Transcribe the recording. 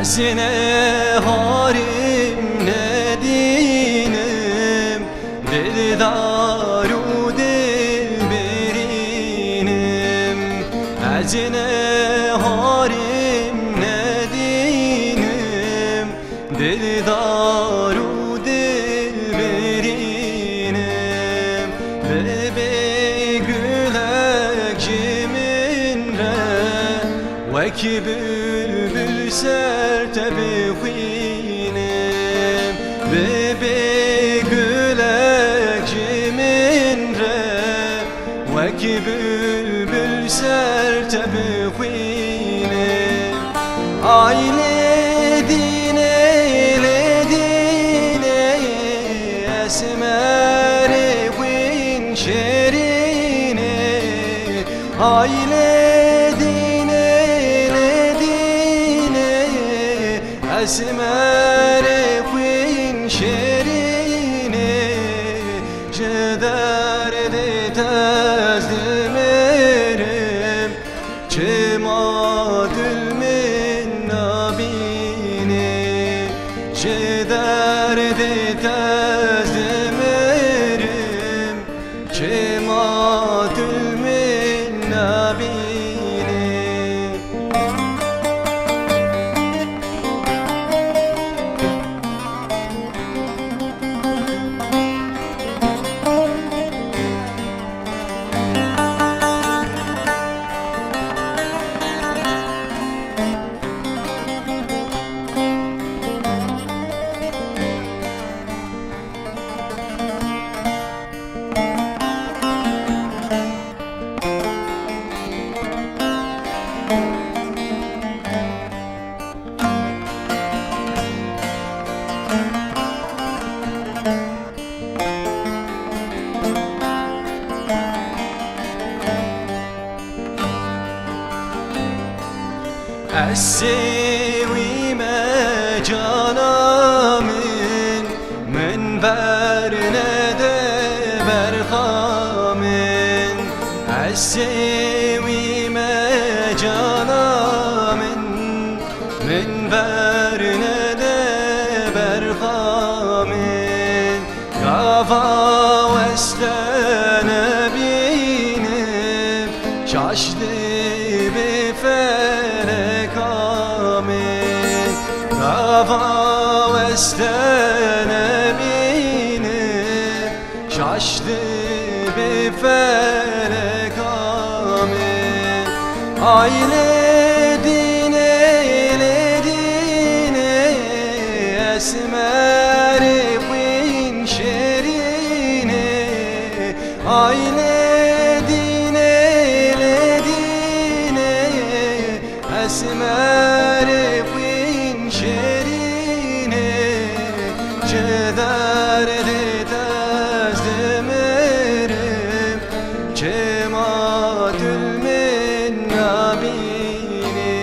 Ezine harim nedinim, dildaru dilberinim. Ezine harim nedinim, dildaru dilberinim. Bebe gülek ciminre veki bülbül sertebi khinem. Bebe gülek ciminre veki bülbül sertebi khinem. Aile dine esmere win şerine. Aile esmere win şerine. Cederde tezdimerim cemadül min nabine. Cederde tezdimerim cemadül min nabine. Sevime canamın menberine de berhamın. Sevime canamın menberine de berhamın. Gava vestene binip şaştı bir felek amin. Gava vestene binip şaştı bir felek amin. Aile dine esmere win şerine. Aile esmere win şerine. Cederde tezdimerim cemadül min nabine.